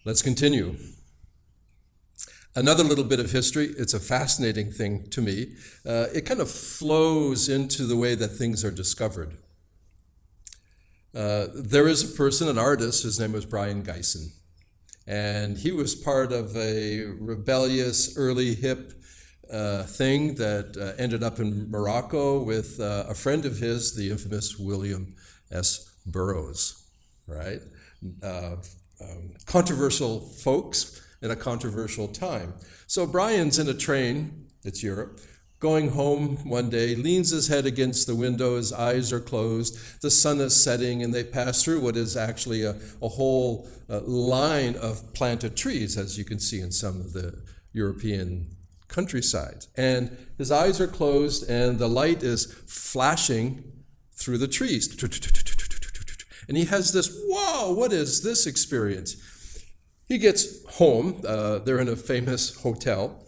Let's continue. Another little bit of history. It's a fascinating thing to me. It kind of flows into the way that things are discovered. There is a person, an artist, his name was Brion Gysin. And he was part of a rebellious, early hip thing that ended up in Morocco with a friend of his, the infamous William S. Burroughs, right? Controversial folks in a controversial time. So Brion's in a train, it's Europe, going home one day, leans his head against the window, his eyes are closed, the sun is setting, and they pass through what is actually a whole line of planted trees, as you can see in some of the European countryside. And his eyes are closed, and the light is flashing through the trees. And he has this, wow, what is this experience? He gets home, they're in a famous hotel,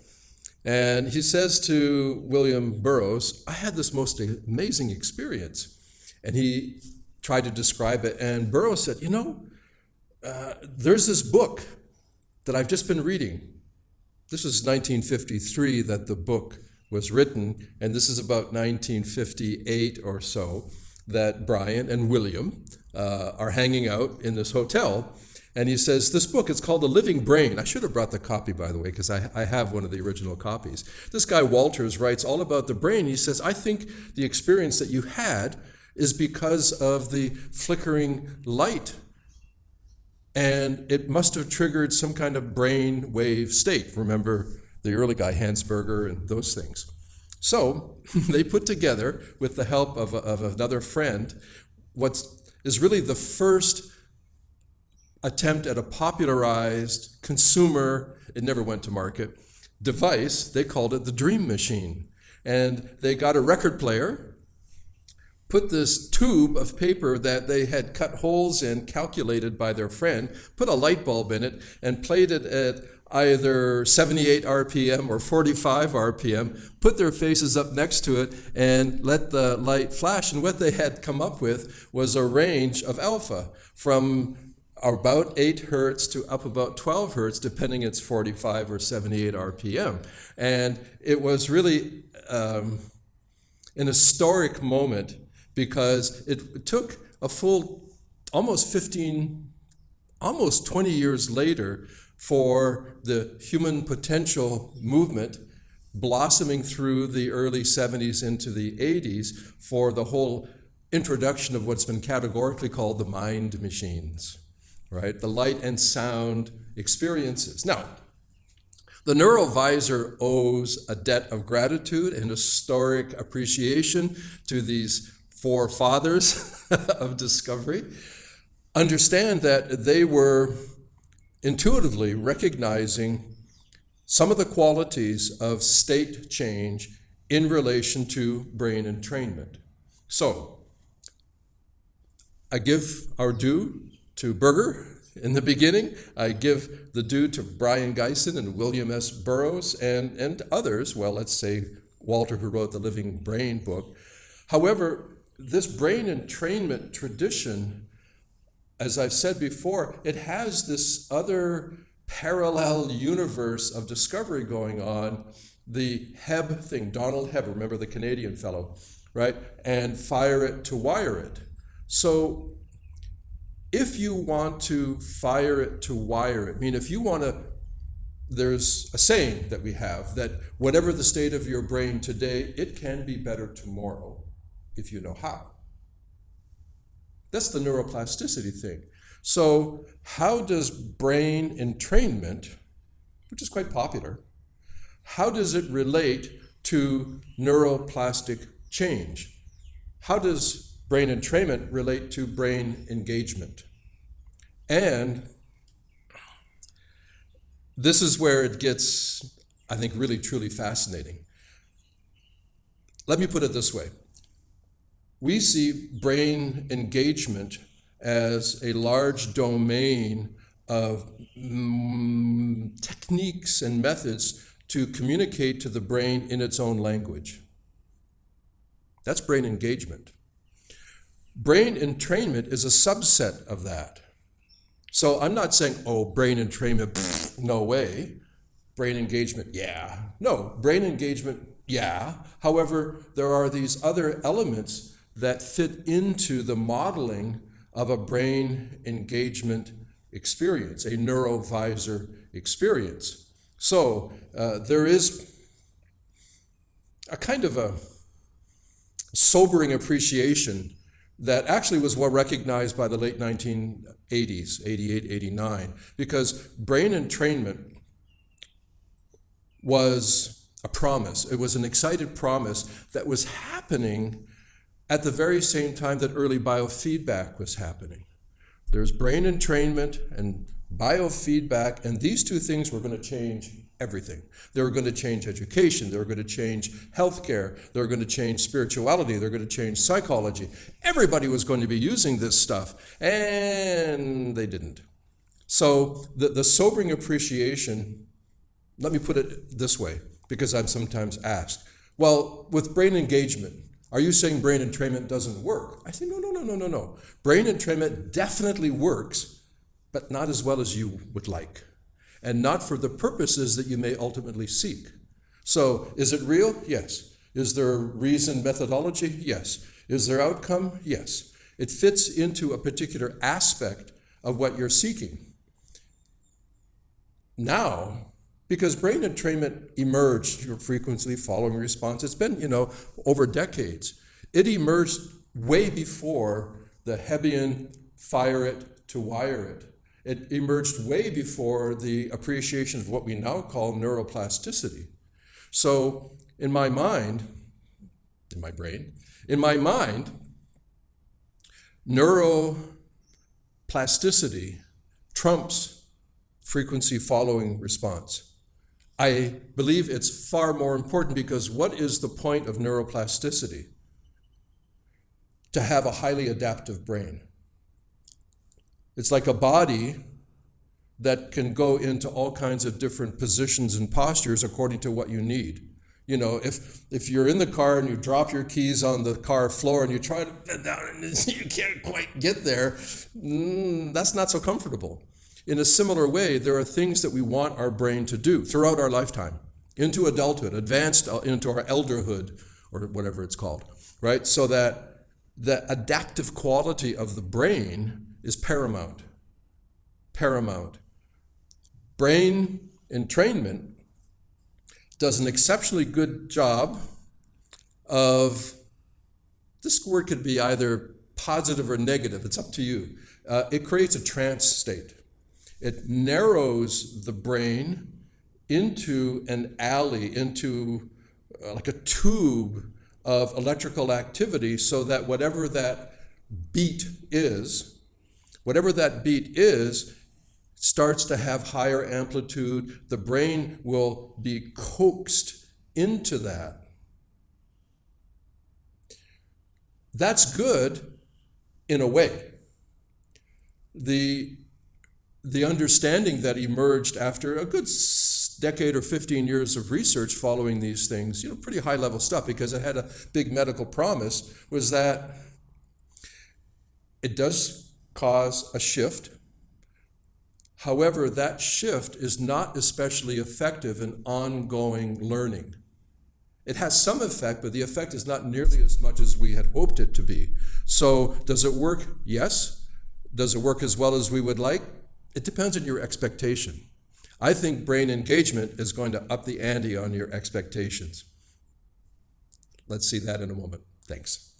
and he says to William Burroughs, I had this most amazing experience. And he tried to describe it, and Burroughs said, there's this book that I've just been reading. This was 1953 that the book was written, and this is about 1958 or so that Brion and William are hanging out in this hotel. And he says, this book, it's called The Living Brain. I should have brought the copy, by the way, because I have one of the original copies. This guy, Walters, writes all about the brain. He says, I think the experience that you had is because of the flickering light. And it must have triggered some kind of brain wave state. Remember the early guy, Hansberger, and those things. So they put together, with the help of another friend, what is really the first attempt at a popularized consumer, it never went to market, device. They called it the Dream Machine. And they got a record player, put this tube of paper that they had cut holes in, calculated by their friend, put a light bulb in it, and played it at either 78 RPM or 45 RPM, put their faces up next to it, and let the light flash. And what they had come up with was a range of alpha from about 8 hertz to up about 12 hertz, depending it's 45 or 78 RPM. And it was really an historic moment because it took a full almost 20 years later for the human potential movement blossoming through the early 70s into the 80s for the whole introduction of what's been categorically called the mind machines. Right? The light and sound experiences. Now, the Neuro VIZR owes a debt of gratitude and historic appreciation to these forefathers of discovery. Understand that they were intuitively recognizing some of the qualities of state change in relation to brain entrainment. So, I give our due to Berger in the beginning. I give the due to Brion Gysin and William S. Burroughs and others. Well, let's say Walter, who wrote the Living Brain book. However, this brain entrainment tradition, as I've said before, it has this other parallel universe of discovery going on. The Hebb thing, Donald Hebb, remember the Canadian fellow, right? And fire it to wire it. So if you want to fire it to wire it, I mean, if you want to, there's a saying that we have that whatever the state of your brain today, it can be better tomorrow if you know how. That's the neuroplasticity thing. So how does brain entrainment, which is quite popular, how does it relate to neuroplastic change? How does brain entrainment relate to brain engagement? And this is where it gets, I think, really, truly fascinating. Let me put it this way. We see brain engagement as a large domain of techniques and methods to communicate to the brain in its own language. That's brain engagement. Brain entrainment is a subset of that. So I'm not saying, oh, brain entrainment, pfft, no way. Brain engagement, yeah. No, brain engagement, yeah. However, there are these other elements that fit into the modeling of a brain engagement experience, a Neuro VIZR experience. So there is a kind of a sobering appreciation that actually was well recognized by the late 1980s, 88, 89, because brain entrainment was a promise. It was an excited promise that was happening at the very same time that early biofeedback was happening. There's brain entrainment and biofeedback, and these two things were going to change everything. They were going to change education. They were going to change healthcare. They were going to change spirituality. They were going to change psychology. Everybody was going to be using this stuff, and they didn't. So the sobering appreciation, let me put it this way, because I'm sometimes asked, well, with brain engagement, are you saying brain entrainment doesn't work? I say, no. Brain entrainment definitely works, but not as well as you would like, and not for the purposes that you may ultimately seek. So is it real? Yes. Is there a reasoned methodology? Yes. Is there outcome? Yes. It fits into a particular aspect of what you're seeking. Now, because brain entrainment emerged, your frequency following response, it's been, over decades. It emerged way before the Hebbian fire it to wire it. It emerged way before the appreciation of what we now call neuroplasticity. So in my mind, neuroplasticity trumps frequency following response. I believe it's far more important, because what is the point of neuroplasticity? To have a highly adaptive brain. It's like a body that can go into all kinds of different positions and postures according to what you need. If you're in the car and you drop your keys on the car floor and you try to bend down and you can't quite get there, that's not so comfortable. In a similar way, there are things that we want our brain to do throughout our lifetime, into adulthood, advanced into our elderhood, or whatever it's called, right? So that the adaptive quality of the brain is paramount. Brain entrainment does an exceptionally good job of, this word could be either positive or negative, it's up to you. It creates a trance state. It narrows the brain into an alley, into like a tube of electrical activity, so that whatever that beat is, starts to have higher amplitude. The brain will be coaxed into that. That's good in a way. The understanding that emerged after a good decade or 15 years of research following these things, pretty high level stuff, because it had a big medical promise, was that it does cause a shift. However, that shift is not especially effective in ongoing learning. It has some effect, but the effect is not nearly as much as we had hoped it to be. So does it work? Yes. Does it work as well as we would like? It depends on your expectation. I think brain engagement is going to up the ante on your expectations. Let's see that in a moment. Thanks.